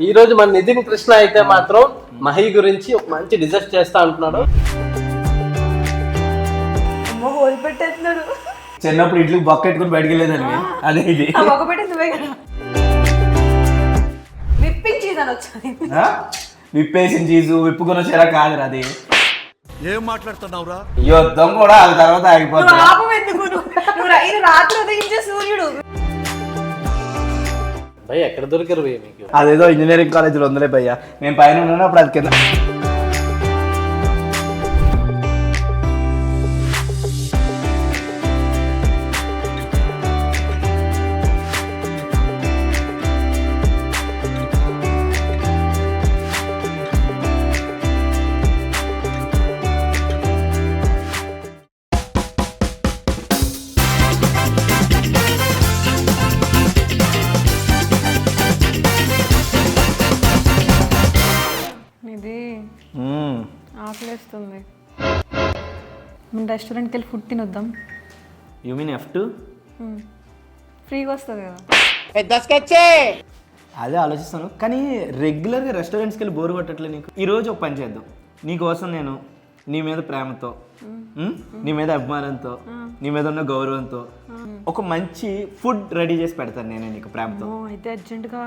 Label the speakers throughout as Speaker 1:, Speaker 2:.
Speaker 1: ఈ రోజు మన నితిన్ కృష్ణ అయితే మాత్రం మహి గురించి ఒక మంచి డిజర్ట్ చేస్తా అంటున్నాడు.
Speaker 2: చిన్నప్పుడు ఇంట్లో బొక్క పెట్టుకుని బయటకు వెళ్ళేదాన్ని. అదే ఇది విప్పేసిన చీజు విప్పుకొని వచ్చేలా కాదు అది.
Speaker 3: ఏం మాట్లాడుతున్నావురా?
Speaker 2: యుద్ధం కూడా ఆ తర్వాత ఆగిపోతుంది.
Speaker 1: భయ్య ఎక్కడ దొరికారు భయ్య మీకు?
Speaker 2: అదేదో ఇంజనీరింగ్ కాలేజీలో ఉందిలే భయ్య. నేను పైన ఉన్నాను అప్పుడు అది కింద.
Speaker 4: ఆకలిస్తుంది. మన రెస్టారెంట్కి వెళ్ళి ఫుడ్ తినొద్దాం.
Speaker 2: You mean F2?
Speaker 4: ఫ్రీగా వస్తుంది కదా.
Speaker 2: అదే ఆలోచిస్తాను కానీ రెగ్యులర్గా రెస్టారెంట్స్కి వెళ్ళి బోర్ కొట్టట్లే నీకు. ఈరోజు ఒక పని చేద్దాం. నీకోసం నేను నీ మీద ప్రేమతో, నీ మీద అభిమానంతో, నీ మీద ఉన్న గౌరవంతో ఒక మంచి ఫుడ్ రెడీ చేసి పెడతాను నేనే నీకు ప్రేమతో.
Speaker 4: అయితే అర్జెంటుగా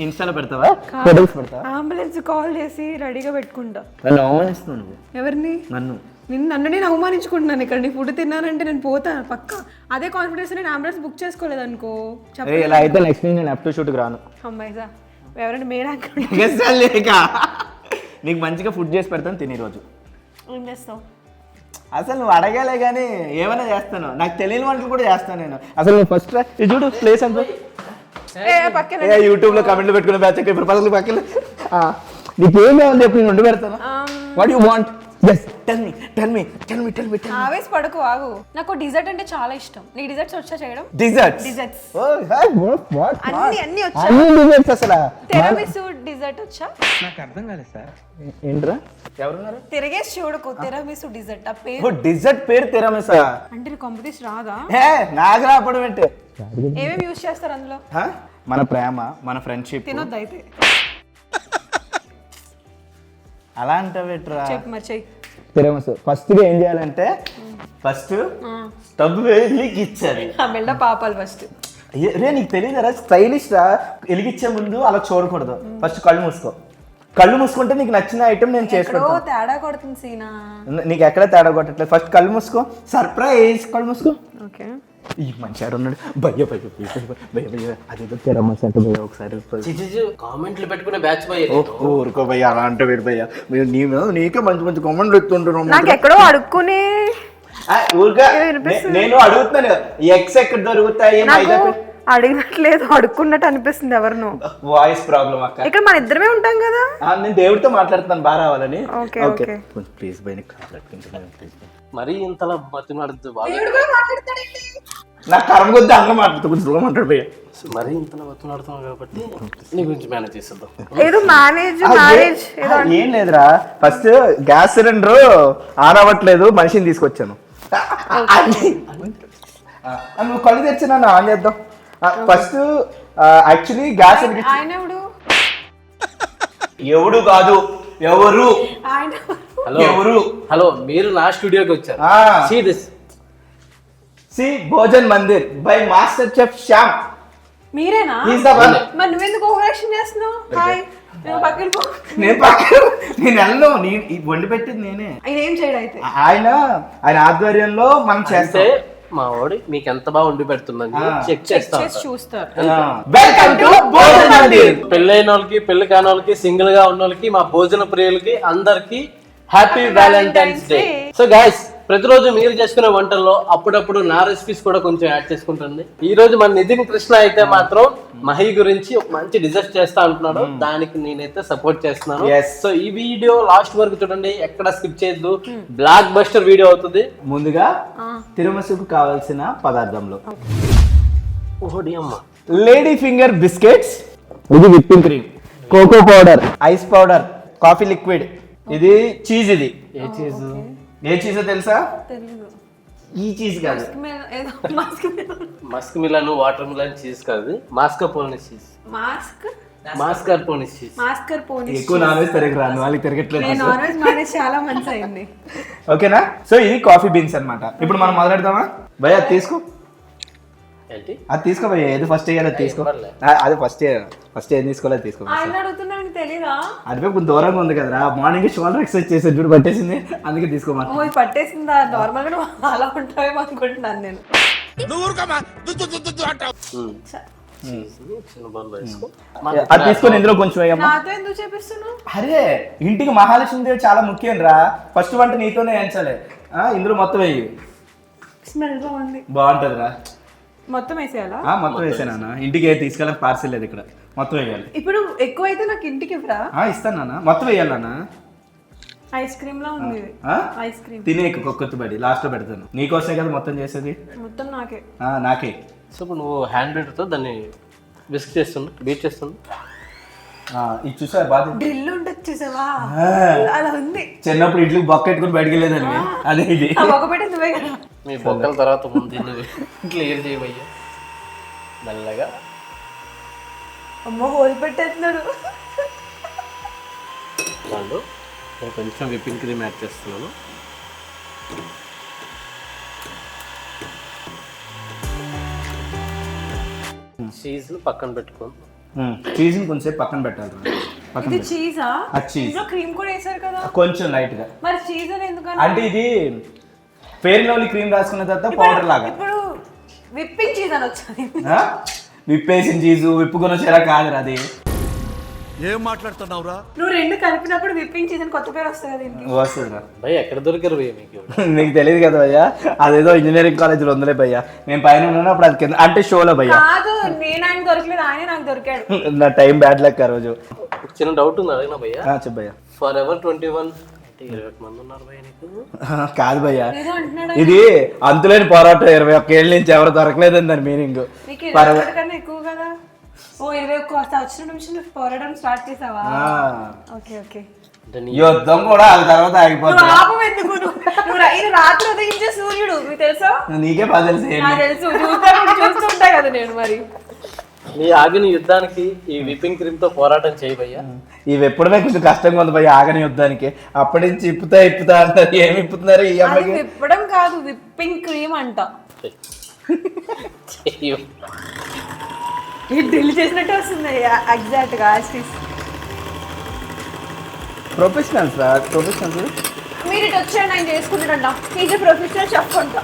Speaker 2: ఇన్స్టాలో పెడతావా? ఫోటోస్ పెడతావా?
Speaker 4: అంబులెన్స్ కాల్ చేసి రెడీగా పెట్టుకుంటా.
Speaker 2: నన్ను అవమానిస్తున్నావు నువ్వు.
Speaker 4: ఎవరిని? నన్ను నేను అవమానించుకుంటున్నాను. ఇక్కడ నీ ఫుడ్ తిన్నానంటే నేను పోతాను పక్క. అదే కాన్ఫిడెన్స్ నేను అంబులెన్స్ బుక్ చేసుకోలేదు అనుకో.
Speaker 2: ఇలా అయితే నెక్స్ట్ నేను F2 షూట్కి రాను.
Speaker 4: అమ్మాయిజా ఎవరంటే మేడా
Speaker 2: నీకు మంచిగా ఫుడ్ చేసి పెడతాను తిని రోజు.
Speaker 4: ఏం చేస్తావు?
Speaker 2: అసలు నువ్వు అడగాలే కానీ ఏమైనా చేస్తాను. నాకు తెలియని వంటలు కూడా చేస్తాను నేను. అసలు నువ్వు ఫస్ట్ చూడు ప్లేస్ అంతా యూట్యూబ్ లో కమెంట్లు పెట్టుకునే బ్యాచ్ ఇప్పుడు పక్కన పక్కన నీకేం కావాలి చెప్పి నేను వండి పెడతాను. What you want? yes tell me
Speaker 4: ఆవేశ పడకు, ఆగు. నాకు డిజర్ట్ అంటే చాలా ఇష్టం. నీకు డిజర్ట్స్ వచ్చా చేయడం?
Speaker 2: డిజర్ట్స్
Speaker 4: ఓ
Speaker 2: what
Speaker 4: అన్ని వచ్చా?
Speaker 2: అన్ని డిజర్ట్స్ అసలు
Speaker 4: తిరమిసు డిజర్ట్ వచ్చా?
Speaker 2: నాకు అర్థం కాలేదు సార్. ఏంట్రా ఎవరున్నారు?
Speaker 4: తిరగేసి చూడకు. తిరమిసు డిజర్ట్ ఆ పేరు.
Speaker 2: ఓ డిజర్ట్ పేరు తిరమిసా
Speaker 4: అంటే నీ కాంపిటీషన్ రాదా?
Speaker 2: నాకు రాపడం ఏంటి?
Speaker 4: ఏమేమి యూజ్ చేస్తారు అందులో?
Speaker 2: మన ప్రేమ, మన ఫ్రెండ్షిప్.
Speaker 4: తినొద్దు అయితే.
Speaker 2: అలా అంటావేట్రా?
Speaker 4: చెప్పు మరి చెయ్యి.
Speaker 2: తిరమసు ఫస్ట్ గా ఏం చేయాలంటే ఫస్ట్ స్టవ్ వెలిగించాలి.
Speaker 4: మెల్ల పాపాలు ఫస్ట్.
Speaker 2: రే నీకు తెలియదురా స్టైలిష్ రా. వెలిగించే ముందు అలా చూడకూడదు. ఫస్ట్ కళ్ళు మూసుకో. కళ్ళు మూసుకుంటే నీకు నచ్చిన ఐటమ్ నేను చేసి పెడతాను.
Speaker 4: తేడా కొడుతుంది సీనా.
Speaker 2: నీకు ఎక్కడ తేడా కొట్టట్లేదు. ఫస్ట్ కళ్ళు మూసుకో. సర్ప్రైజ్. కళ్ళు మూసుకో.
Speaker 4: ఓకే. ఈ
Speaker 2: మంచి ఆడు ఉన్నాడు. భయ్య అదేదో తిరమస్ అంటే భయ్య ఒకసారి
Speaker 1: కామెంట్లు పెట్టుకునే బ్యాచ్ భయ్య.
Speaker 2: ఊరుకో భయ్య అలా అంటే వేరు భయ్య. నీకే మంచి మంచి కామెంట్లు ఎత్తుంటున్నావు.
Speaker 4: నాకు ఎక్కడో అడుక్కునే
Speaker 2: ఊరుగా నేను అడుగుతున్నాను. ఎక్స్ ఎక్కడ దొరుకుతాయి?
Speaker 4: అడిగినట్లేదు, అడుక్కున్నట్టు అనిపిస్తుంది. ఎవరినో
Speaker 2: వాయిస్ ప్రాబ్లం అక్క.
Speaker 4: ఇక్కడ మన ఇద్దరమే ఉంటాం కదా.
Speaker 2: నేను దేవుడితో మాట్లాడుతున్నాను బాగా రావాలని.
Speaker 4: ఓకే
Speaker 2: ప్లీజ్ భయ్య
Speaker 1: మరీ ఇంతలా బతిమాడుతూ
Speaker 2: నాకు కరం కొద్ది అన్న మాట్లాడుతూ కొంచెం దూరం అంటాడు భయ్య.
Speaker 1: మరీ ఇంతలా బతిమాడుతున్నావు కాబట్టి నీ గురించి మేనేజ్ చేసేద్దాం.
Speaker 4: ఏదో మ్యారేజ్
Speaker 2: ఏం లేదురా. ఫస్ట్ గ్యాస్ సిలిండర్ ఆన్ అవ్వట్లేదు, మనిషిని తీసుకొచ్చాను. నువ్వు కళ్ళు తెచ్చి నన్ను ఆన్ చేద్దాం. ఫస్ట్ యాక్చువల్లీ గ్యాస్ ఎవడు కాదు ఎవరు
Speaker 1: హలో మీరు నా స్టూడియోకి వచ్చారు.
Speaker 2: సి Bhojan Mandir by master chef Shyam.
Speaker 4: మీరేనా? మరి నువ్వెందుకు ఓవరాక్షన్ చేస్తున్నావు? హాయ్ నేను
Speaker 2: వెళ్ళను. వండి పెట్టింది నేనే.
Speaker 4: ఆయన ఏం చేయడు అయితే.
Speaker 2: ఆయన ఆధ్వర్యంలో మనం చేస్తే
Speaker 1: మా వాడు మీకు ఎంత బాగా వండి పెడుతుందని చెక్
Speaker 4: చూస్తారు.
Speaker 2: Welcome to Bhojan Mandir.
Speaker 1: పెళ్ళైన వాళ్ళకి, పెళ్లి కాని వాళ్ళకి, సింగిల్ గా ఉన్న వాళ్ళకి, మా భోజన ప్రియులకి అందరికి happy Valentine's day. So guys, ప్రతిరోజు మీరు చేసుకునే వంటల్లో అప్పుడప్పుడు నా రెసిపీస్ కూడా కొంచెం యాడ్ చేసుకుంటుంది. ఈ రోజు మన నితిన్ కృష్ణ అయితే మాత్రం మహి గురించి ఒక మంచి డిజర్ట్ చేస్తా అంటున్నాడు. దానికి నేనైతే సపోర్ట్ చేస్తున్నాను. సో ఈ వీడియో లాస్ట్ వరకు చూడండి, ఎక్కడ స్కిప్ చేయొద్దు. బ్లాక్ బస్టర్ వీడియో అవుతుంది.
Speaker 2: ముందుగా తిరుమసుకు కావాల్సిన పదార్థంలో
Speaker 1: అమ్మ
Speaker 2: లేడీ ఫింగర్ బిస్కెట్స్, ఇది whipping cream, cocoa powder, ice powder, coffee liquid, ఇది చీజ్. ఇది ఏ చీజ్ తెలుసా? ఈ చీజ్ కాదు,
Speaker 1: మస్క్ మిలన్ వాటర్ మిలన్ చీజ్ కాదు, మాస్కో పోల్ని cheese. Mascarpone cheese.
Speaker 4: Mascarpone
Speaker 2: ఎక్కువ నాన్ వెజ్ తిరగ రాను వాళ్ళకి తిరగట్లేదు
Speaker 4: నేను నాన్ వెజ్ మానేసి చాలా మంచి అయింది.
Speaker 2: ఓకేనా. సో ఇది కాఫీ బీన్స్ అన్నమాట. ఇప్పుడు మనం మొదలెడదామా భయ్య? అది తీసుకో,
Speaker 1: ఏంటి
Speaker 2: అది తీసుకో భయ్య. ఏది ఫస్ట్ వేయాలి అది తీసుకో. అది ఫస్ట్ ఏం తీసుకోవాలి అది తీసుకో.
Speaker 4: ఆయన అడుగుతున్నాను తెలీదా?
Speaker 2: అదిపే కొంచెం దూరంగా ఉంది కదరా. మార్నింగ్ షోల్డర్ ఎక్సర్సైజ్ చేసేది చూడు, పట్టేసింది, అందుకే తీసుకోమా.
Speaker 4: ఓ ఇది పట్టేసిందా? నార్మల్ గా నువ్వు అలా ఉంటావేమో అనుకుంటున్నాను నేను.
Speaker 1: చిన్న బౌల్లో వేసుకో.
Speaker 2: అది తీసుకొని ఇందులో కొంచెం వేయమ్మా.
Speaker 4: నాతో ఎందుకు చేపిస్తున్నావు?
Speaker 2: అరే ఇంటికి మహాలక్ష్మి దేవి చాలా ముఖ్యం రా. ఫస్ట్ వంట నీతోనే వేయించాలి. ఇందులో మొత్తం వేయి,
Speaker 4: స్మెల్ బాగుంది.
Speaker 2: బాగుంటది రా.
Speaker 4: మొత్తం వేసేయాలా?
Speaker 2: మొత్తం వేసానా. ఇంటికి తీసుకెళ్ళి పార్సిల్ లేదు ఇక్కడ, మొత్తం వేయాలి.
Speaker 4: ఇప్పుడు ఎక్కువైతే నాకు ఇంటికి ఇవ్వరా?
Speaker 2: ఇస్తాను నాన్న, మొత్తం వేయాలి నాన్న.
Speaker 4: ఐస్ క్రీమ్ లా ఉంది ఇది. ఐస్ క్రీమ్
Speaker 2: తినే కొత్తబడి లాస్ట్ లో పెడతాను. నీకోసమే కదా మొత్తం చేసేది.
Speaker 4: మొత్తం నాకే.
Speaker 2: నాకే.
Speaker 1: సో ఇప్పుడు నువ్వు హ్యాండ్ బీటర్తో దాన్ని విస్క్ చేస్తుండు, బీట్ చేస్తుండు.
Speaker 2: ఇది చూసా బాధ.
Speaker 4: డ్రిల్ ఉంటుంది చూసావా, అలా ఉంది.
Speaker 2: చిన్నప్పుడు ఇడ్లీ బొక్క పెట్టుకుని బయటికి వెళ్ళేదాన్ని. అదే ఇది.
Speaker 4: ఒక పెట్టి నువ్వే కదా.
Speaker 1: మీ బొక్కల తర్వాత ముందు నువ్వు క్లియర్ చేయబయ్యా మెల్లగా.
Speaker 4: అమ్మో హోల్ పెట్టేస్తున్నాడు.
Speaker 1: దాంట్లో నేను కొంచెం విప్పింగ్ క్రీమ్ యాడ్ చేస్తున్నాను. చీజ్ పక్కన పెట్టుకోండి.
Speaker 2: చీజ్ కొంచెం పక్కన పెట్టాలి.
Speaker 4: ఇది చీజా?
Speaker 2: చీజ్
Speaker 4: ఇందులో క్రీమ్ కూడా వేసారు కదా.
Speaker 2: కొంచెం లైట్ గా.
Speaker 4: మరి చీజ్ అని ఎందుకని?
Speaker 2: అంటే ఇది ఫెయిర్ అండ్ లవ్లీ క్రీమ్ రాసుకున్న తర్వాత పౌడర్ లాగా.
Speaker 4: ఇప్పుడు విప్పింగ్ చీజ్ అని వచ్చింది.
Speaker 2: విప్పేసిన చీజు విప్పుకున్న చీర కాదురా అది.
Speaker 3: ఏం మాట్లాడుతున్నావురా?
Speaker 4: నువ్వు రెండు కలిపినప్పుడు విప్పింగ్ చీజ్ అని కొత్త పేరు వస్తుంది కదా దీనికి.
Speaker 2: వస్తుందిరా
Speaker 1: భయ్య ఎక్కడ దొరికారు భయ్య మీకు?
Speaker 2: నీకు తెలియదు కదా భయ్యా, అదేదో ఇంజనీరింగ్ కాలేజీలో ఉందిలే భయ్యా. నేను పైన ఉన్నాను అప్పుడు అది కింద, అంటే షోలో భయ్యా.
Speaker 4: కాదు నేను ఆయన దొరకలేదు, ఆయనే నాకు దొరికాడు.
Speaker 2: నా టైం బ్యాడ్ లక్ ఆ రోజు.
Speaker 1: చిన్న డౌట్ ఉంది అడిగినా భయ్య.
Speaker 2: చెప్పయ్యా.
Speaker 1: ఫర్ ఎవర్ 21 అంటే 21 మంది ఉన్నారు భయ్య నీకు?
Speaker 2: కాదు భయ్యా,
Speaker 4: ఏదో అంటున్నాడు.
Speaker 2: ఇది అంతులేని పోరాటం. 21 ఏళ్ళ నుంచి ఎవరు దొరకలేదని దాని మీనింగ్.
Speaker 4: నీకు 21 కన్నా ఎక్కువ కదా. ఓ 21 సంవత్సరం నుంచి నువ్వు పోరాటం స్టార్ట్ చేసావా? Okay okay.
Speaker 2: యుద్ధం కూడా ఆ తర్వాత ఆగిపోతుంది.
Speaker 4: పాపం ఎందుకు ఇది రాత్రి ఉదయించే సూర్యుడు మీకు తెలుసా?
Speaker 2: నీకే బాగా తెలుసు.
Speaker 4: నాకు తెలుసు, చూస్తుంటా కదా నేను. మరి
Speaker 1: నీ ఆగిన యుద్ధానికి ఈ విప్పింగ్ క్రీమ్ తో పోరాటం చేయబయ్యా.
Speaker 2: ఇవి ఎప్పుడమే కొంచెం కష్టంగా ఉంది భయ్య ఆగని యుద్ధానికి. అప్పటి నుంచి ఇప్పుతా అంటారు. ఏమి ఇప్పుతున్నారు ఈ
Speaker 4: అది
Speaker 2: అమ్మాయికి?
Speaker 4: విప్పడం కాదు, విప్పింగ్ క్రీమ్ అంట. డ్రిల్ చేసినట్టు వస్తుంది ఎగ్జాక్ట్ గా.
Speaker 2: ప్రొఫెషనల్స్ రా, ప్రొఫెషనల్స్.
Speaker 4: మీరు ఇటు వచ్చాడు ఆయన చేసుకుంటాడంట. ఈజ్ ప్రొఫెషనల్ షెఫ్ అంట.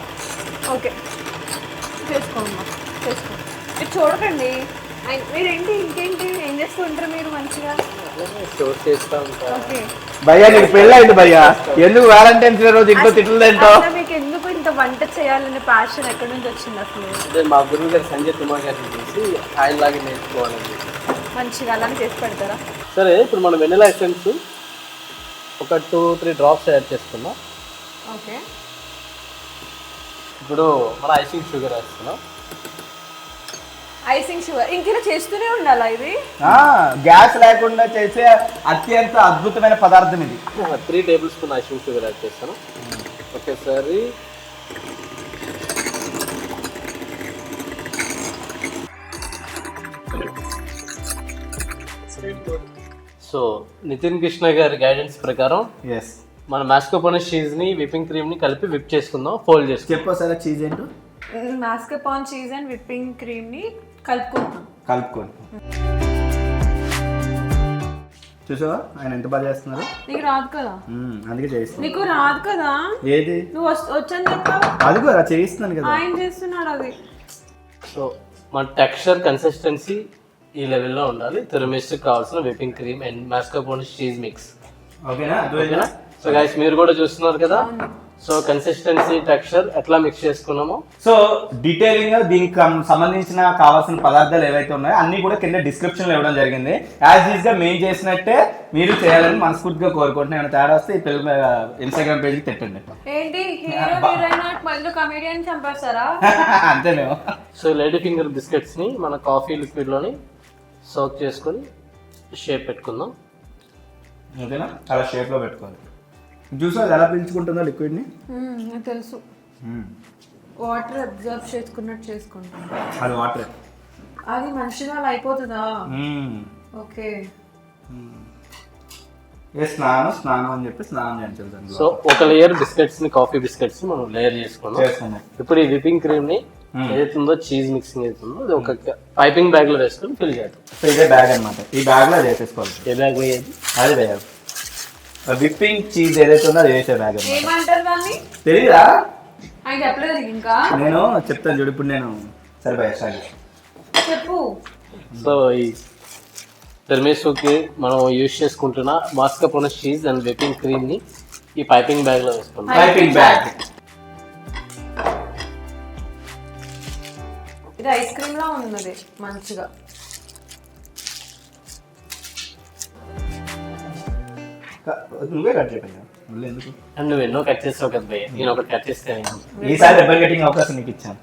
Speaker 4: ఓకే చేసుకోమ్మా, చేసుకో. మీరు చూడకండి. మీరేంటి ఇంకేంటి ఏం చేస్తూ ఉంటారు మీరు మంచిగా?
Speaker 1: స్టోర్ చేస్తా ఉంటా.
Speaker 4: ఓకే
Speaker 2: భయ్యా నీకు పెళ్ళి అయింది భయ్యా, ఎందుకు వ్యాలంటైన్స్ డే రోజు ఇంకో తిట్లు తింటావు?
Speaker 4: అసలు మీకు ఎందుకు ఇంత వంట చేయాలనే ప్యాషన్ ఎక్కడి నుంచి వచ్చింది అసలు?
Speaker 1: అదే మా గురువు గారు సంజయ్ కుమార్ గారిని చూసి ఆయనలాగే నేర్చుకోవాలని.
Speaker 4: మంచిగా అలానే చేసి పెడతారా?
Speaker 1: సరే ఇప్పుడు మనం వెనిలా ఎసెన్స్ ఒక 2-3 డ్రాప్స్ యాడ్ చేసుకున్నాం.
Speaker 4: ఓకే.
Speaker 1: ఇప్పుడు మన ఐసింగ్ షుగర్ వేస్తున్నాం.
Speaker 4: ఐసింగ్ షుగర్ ఇంకేలా చేస్తూనే ఉండాలా ఇది?
Speaker 2: గ్యాస్ లేకుండా చేసే అత్యంత అద్భుతమైన పదార్థం ఇది.
Speaker 1: 3 table spoon icing sugar add చేస్తాను ఒకేసారి. సో నితిన్ కృష్ణ గారి గైడెన్స్ ప్రకారం
Speaker 2: ఎస్,
Speaker 1: మన మాస్కోపోనే చీజ్ ని విప్పింగ్ క్రీమ్ ని కలిపి విప్ చేసుకుందాం. ఫోల్డ్ చేసుకుందాం.
Speaker 2: చెప్పోసారా చీజ్ ఏంటో?
Speaker 4: మాస్కపాన్ చీజ్ అండ్ విప్పింగ్ క్రీమ్ ని కలుపుకుంటాం.
Speaker 2: కలుపుకోండి. చూసావా ఆయన ఎంత బాగా చేస్తున్నారు?
Speaker 4: నీకు రాదు కదా,
Speaker 2: అందుకే చేయిస్తాను.
Speaker 4: నీకు రాదు కదా.
Speaker 2: ఏది
Speaker 4: నువ్వు వచ్చని చెప్పావు,
Speaker 2: అది కూడా చేయిస్తున్నాను కదా.
Speaker 4: ఆయన చేస్తున్నాడు అది.
Speaker 1: సో మన టెక్స్చర్ కన్సిస్టెన్సీ ఈ లెవెల్లో ఉండాలి. తిరమిస్కి కావాల్సిన whipping cream and mascarpone cheese mix.
Speaker 2: ఓకేనా?
Speaker 1: సో గైస్ మీరు కూడా చూస్తున్నారు కదా. సో కన్సిస్టెన్సీ టెక్స్చర్ ఎట్లా మిక్స్ చేసుకున్నామో.
Speaker 2: సో డీటెయిలింగ్ గా దీనికి సంబంధించిన కావాల్సిన పదార్థాలు ఏవైతే ఉన్నాయో అన్ని కూడా కింద డిస్క్రిప్షన్ లో ఇవ్వడం జరిగింది. యాజ్ ఈజ్ గా మేము చేసినట్టే మీరు చేయాలని మనస్ఫూర్తిగా కోరుకుంటున్నాను. ఏమైనా తేడా వస్తే ఈ ఇన్స్టాగ్రామ్ పేజ్ కి తిట్టండి.
Speaker 4: ఏంటి హీరో హీరోయిన్ మళ్ళీ కమెడియన్ చంపేస్తారా?
Speaker 2: అంతే మేము.
Speaker 1: సో లేడీ ఫింగర్ బిస్కెట్స్ ని మన కాఫీ లిక్విడ్ లోని సోక్ చేసుకొని షేప్ పెట్టుకుందాం.
Speaker 2: ఓకేనా? అలా షేప్ లో పెట్టుకోవాలి. చూసా ఎలా పీల్చుకుంటుందో లిక్విడ్ ని.
Speaker 4: నాకు తెలుసు, వాటర్ అబ్జర్వ్ చేసుకున్నట్టు చేసుకుంటాం.
Speaker 2: అది వాటర్.
Speaker 4: అది మనిషి వాళ్ళు అయిపోతుందా? ఓకే.
Speaker 2: స్నానం అని చెప్పి స్నానం చేయించాలి.
Speaker 1: సో ఒక లేయర్ బిస్కెట్స్ ని, కాఫీ బిస్కెట్స్ మనం లేయర్ చేసుకున్నాం. ఇప్పుడు ఈ విపింగ్ క్రీమ్ ని ఏదైతుందో చీజ్ మిక్సింగ్ అవుతుందో అది ఒక పైపింగ్ బ్యాగ్ లో వేసుకొని ఫిల్ చేద్దాం.
Speaker 2: ఇదే బ్యాగ్ అనమాట, ఈ బ్యాగ్ లో చేసేసుకోవాలి.
Speaker 1: ఏ బ్యాగ్ పోయేది?
Speaker 2: అదే బ్యాగ్, విప్పింగ్ చీజ్ ఏదైతే ఉందో అది వేసే బ్యాగ్ అనమాట.
Speaker 4: ఏమంటారు దాన్ని?
Speaker 2: తెలీదా?
Speaker 4: ఆయన చెప్పలేదు ఇంకా.
Speaker 2: నేను చెప్తాను చూడు, ఇప్పుడు నేను సరే భయ
Speaker 4: చెప్పు.
Speaker 1: సో ఈ టెర్మిసుకి మనం యూజ్ చేసుకుంటున్న మాస్కాపోనే చీజ్ అండ్ విపింగ్ క్రీమ్ ని ఈ పైపింగ్ బ్యాగ్ లో వేసుకుంటాం.
Speaker 2: Piping bag.
Speaker 4: ఇది ఐస్ క్రీమ్ లా ఉన్నది మంచిగా.
Speaker 2: నువ్వే కట్ చెప్పాను మళ్ళీ ఎందుకు?
Speaker 1: అండ్ నువ్వు ఎన్నో కట్ చేస్తావు కదా భయ్య, నేను ఒకటి కట్ చేస్తే
Speaker 2: ఈసారి రిబ్బన్ కటింగ్ అవకాశం నీకు ఇచ్చాను.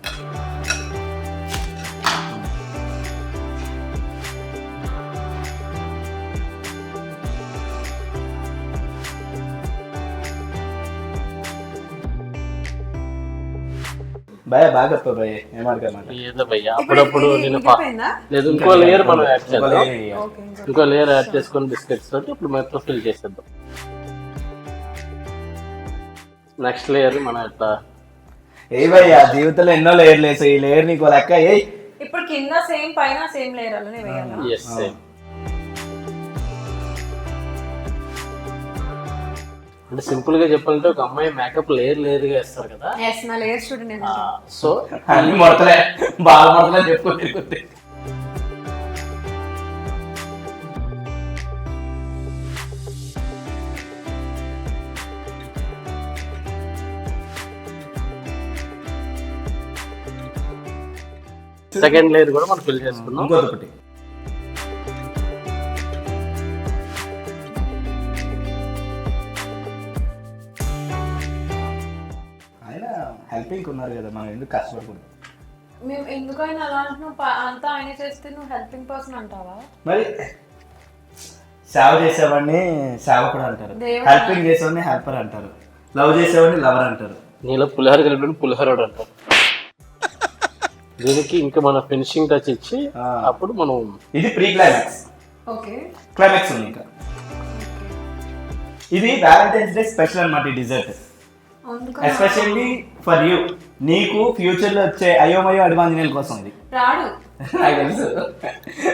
Speaker 2: భయ బాగా చెప్పా భయ, ఏమడకమాట.
Speaker 1: ఏదో భయ్య అప్పుడప్పుడు నేను
Speaker 4: ఉడికిపోయిందా?
Speaker 1: లేదు ఇంకో లేయర్ మనం యాడ్ చేద్దాం.
Speaker 4: ఓకే.
Speaker 1: ఇంకో లేయర్ యాడ్ చేసుకొని బిస్కెట్స్ తోటి ఇప్పుడు మొత్తం ఫిల్ చేసేద్దాం. నెక్స్ట్ లేయర్ మనం ఎట్లా
Speaker 2: ఏ భయ్యా జీవితంలో ఎన్నో లేయర్లు వేసాయి, ఈ లేయర్ నీకు లెక్క. ఏ
Speaker 4: ఇప్పుడు కింద సేమ్ పైన సేమ్ లేయర్ అలానే వేయాలా?
Speaker 1: Yes same. అంటే సింపుల్ గా చెప్పాలంటే ఒక అమ్మాయి మేకప్ లేయర్ లేయర్ గా వేస్తారు కదా.
Speaker 4: ఎస్, నా లేయర్ స్టూడెంట్ నేను.
Speaker 1: సో
Speaker 2: అన్ని మొడతలే, బాగా మొడతలే చెప్పుకుంటే.
Speaker 1: సెకండ్ లేయర్ కూడా మనం ఫిల్ చేసుకుందాం.
Speaker 2: ఇంకొకటి ఆయన హెల్పింగ్ ఉన్నారు కదా, మనం ఎందుకు కష్టపడకూడదు?
Speaker 4: మేము ఎందుకైనా అలా అంటున్నావు? అంతా ఆయన చేస్తే నువ్వు హెల్పింగ్ పర్సన్ అంటావా?
Speaker 2: మరి సేవ చేసేవాడిని సేవకుడు అంటారు, హెల్పింగ్ చేసేవాడిని హెల్పర్ అంటారు, లవ్ చేసేవాడిని లవర్ అంటారు.
Speaker 1: నీలో పులిహోర కలిపి పులిహోర అంటారు. దీనికి ఇంకా మన ఫినిషింగ్ టచ్ ఇచ్చి అప్పుడు మనం
Speaker 2: ఇది ప్రీ క్లైమాక్స్.
Speaker 4: ఓకే,
Speaker 2: క్లైమాక్స్ ఉంది ఇంకా. ఇది వ్యాలంటైన్స్ డే స్పెషల్ అన్నమాట ఈ డిజర్ట్, ఎస్పెషల్లీ ఫర్ యూ. నీకు ఫ్యూచర్ లో వచ్చే అయోమయో అడిమాంజనేయుల కోసం ఇది.
Speaker 4: రాడు,
Speaker 2: నాకు తెలుసు.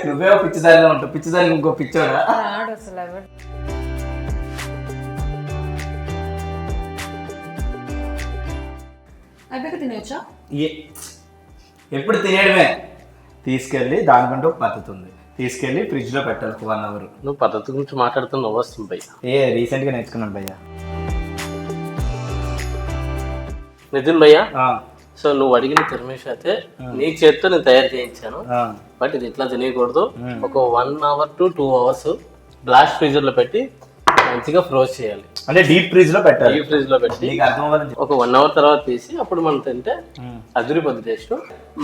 Speaker 2: నువ్వే పిచ్చిదారిలో ఉంటావు, పిచ్చిదారి ఇంకో పిచ్చోడా?
Speaker 4: రాడు అసలు ఎవరు. అయిపోయి తినొచ్చా?
Speaker 2: ఎప్పుడు తినేయడమే. తీసుకెళ్ళి దానికంటే ఒక పద్ధతి ఉంది, తీసుకెళ్ళి ఫ్రిడ్జ్ లో పెట్టాలి 1 hour.
Speaker 1: నువ్వు పద్ధతి గురించి మాట్లాడుతున్న వస్తుంది భయ్య.
Speaker 2: రీసెంట్ గా నేర్చుకున్నాను భయ్యా.
Speaker 1: నితిన్ భయ్య, సో నువ్వు అడిగిన తిరమేష్ అయితే నీ చేతితో నేను తయారు చేయించాను. బట్ ఇది ఇట్లా తినేయకూడదు. ఒక 1 hour to 2 hours blast freezer లో పెట్టి మంచిగా ఫ్రోజ్ చేయాలి.
Speaker 2: అంటే డీప్ ఫ్రిడ్జ్ లో పెట్టాలి.
Speaker 1: డీప్ ఫ్రిడ్జ్ లో పెట్టి ఒక 1 hour తర్వాత తీసి అప్పుడు మనం తింటే అదిరిపోద్ది టేస్ట్.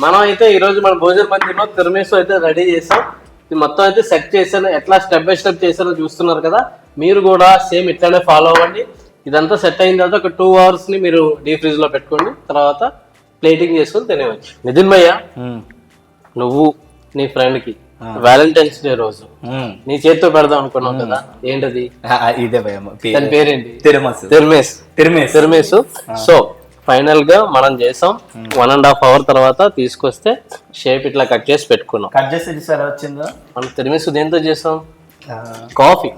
Speaker 1: మనం అయితే ఈ రోజు మన భోజన మందిలో తిరమేష్ అయితే రెడీ చేసాం. ఇది మొత్తం అయితే సెట్ చేశాను, ఎట్లా స్టెప్ బై స్టెప్ చేశానో చూస్తున్నారు కదా. మీరు కూడా సేమ్ ఇట్లానే ఫాలో అవ్వండి. ఇదంతా సెట్ అయిన తర్వాత ఒక 2 hours ని మీరు డీప్ ఫ్రిడ్జ్ లో పెట్టుకోండి, తర్వాత ప్లేటింగ్ చేసుకొని తినేవచ్చు. నితిన్ భయ్య, నువ్వు నీ ఫ్రెండ్ కి వ్యాలంటైన్స్ డే రోజు నీ చేతితో పెడదాం అనుకున్నావు కదా, ఏంటది?
Speaker 2: ఇదే
Speaker 1: దాని పేరేంటి?
Speaker 2: తిరమేస్.
Speaker 1: సో ఫైనల్ గా మనం చేసాం. 1.5 hour తర్వాత తీసుకొస్తే షేప్ ఇట్లా కట్ చేసి పెట్టుకున్నాం.
Speaker 2: కట్ చేస్తే చూసారా వచ్చిందో.
Speaker 1: మనం తిరమేసు దేంతో చేసాం?
Speaker 2: కాఫీ.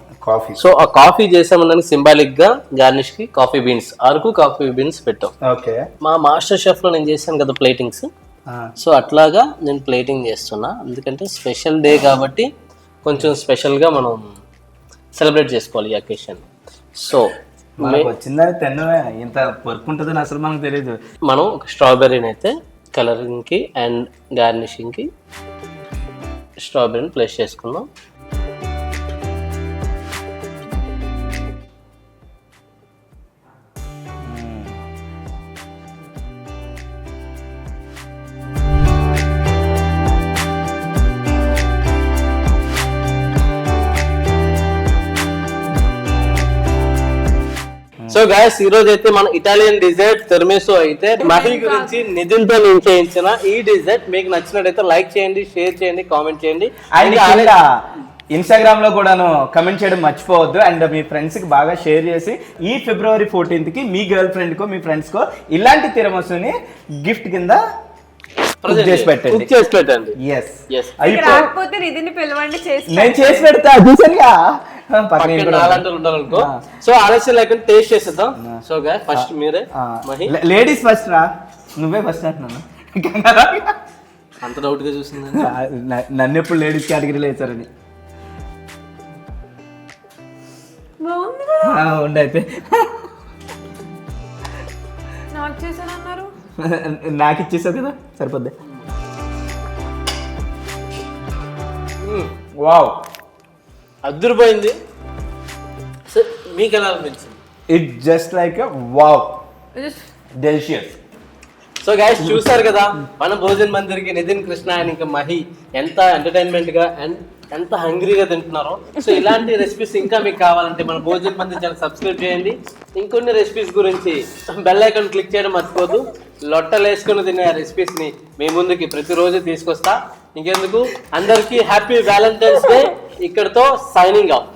Speaker 1: సో ఆ కాఫీ చేసామని సింబాలిక్ గా గార్నిష్ కి coffee beans, Araku coffee beans పెట్టాం.
Speaker 2: ఓకే.
Speaker 1: మా మాస్టర్ షెఫ్ లో నేను చేశాను కదా ప్లేటింగ్స్, సో అట్లాగా నేను ప్లేటింగ్ చేస్తున్నా. ఎందుకంటే స్పెషల్ డే కాబట్టి కొంచెం స్పెషల్ గా మనం సెలబ్రేట్ చేసుకోవాలి ఈ అకేషన్. సో
Speaker 2: వచ్చిందని తిన్నవే, ఇంత వర్క్ ఉంటుందని అసలు మనకు తెలియదు.
Speaker 1: మనం ఒక స్ట్రాబెర్రీని అయితే కలరింగ్ కి అండ్ గార్నిషింగ్ కి స్ట్రాబెర్రీని ప్లేస్ చేసుకుందాం. సో గైస్, ఈ రోజు అయితే మన ఇటాలియన్ డిజర్ట్ తిరమేసు అయితే మహి గురించి నితిన్ తో నేను చేయించిన ఈ డిజర్ట్ మీకు నచ్చినట్టయితే లైక్ చేయండి, షేర్ చేయండి, కామెంట్ చేయండి.
Speaker 2: ఇన్స్టాగ్రామ్లో కూడాను కమెంట్ చేయడం మర్చిపోవద్దు. అండ్ మీ ఫ్రెండ్స్కి బాగా షేర్ చేసి ఈ ఫిబ్రవరి 14కి మీ గర్ల్ ఫ్రెండ్కో మీ ఫ్రెండ్స్కో ఇలాంటి తిరమసుని గిఫ్ట్ కింద cook చేసి పెట్టండి.
Speaker 1: చేసి పెట్టండి.
Speaker 2: Yes
Speaker 1: Yes.
Speaker 4: రాకపోతే నిధిని పిలవండి, చేసి
Speaker 2: నేను చేసి పెడతా చూసానుగా.
Speaker 1: పక్కన నాలంటూ ఉండాలనుకో. సో ఆలస్యం లేకుండా టేస్ట్ చేసేద్దాం. సో గాయ్ ఫస్ట్ మీరే మహి.
Speaker 2: లేడీస్ ఫస్ట్ రా, నువ్వే ఫస్ట్ అంటున్నాను.
Speaker 1: అంత డౌట్ గా చూసింది.
Speaker 2: నన్ను ఎప్పుడు లేడీస్ కేటగిరీలో వేసారని
Speaker 4: బాగుంది కదా.
Speaker 2: ఉండి అయితే
Speaker 4: నాకు చేశాను అన్నారు.
Speaker 2: నాకు ఇచ్చేసావు కదా, సరిపోద్ది. వావ్,
Speaker 1: అద్దరిపోయింది. సో మీకు ఎలా అనిపించింది?
Speaker 2: It just like wow, delicious.
Speaker 1: So guys చూసారు కదా మన భోజన్ మందిర్కి నితిన్ కృష్ణ అండ్ ఇంకా మహి ఎంత ఎంటర్టైన్మెంట్ గా అండ్ ఎంత హంగ్రీగా తింటున్నారో. సో ఇలాంటి రెసిపీస్ ఇంకా మీకు కావాలంటే మన భోజన్ మందిర్ ఛానల్ సబ్స్క్రైబ్ చేయండి. ఇంకొన్ని రెసిపీస్ గురించి బెల్ ఐకాన్ క్లిక్ చేయడం మర్చిపోద్దు. లొట్టలు వేసుకుని తినే రెసిపీస్ ని మీ ముందుకి ప్రతిరోజు తీసుకొస్తా. ఇంకెందుకు, అందరికీ హ్యాపీ వ్యాలంటైన్స్ డే. ఇక్కడతో సైనింగ్ ఆఫ్.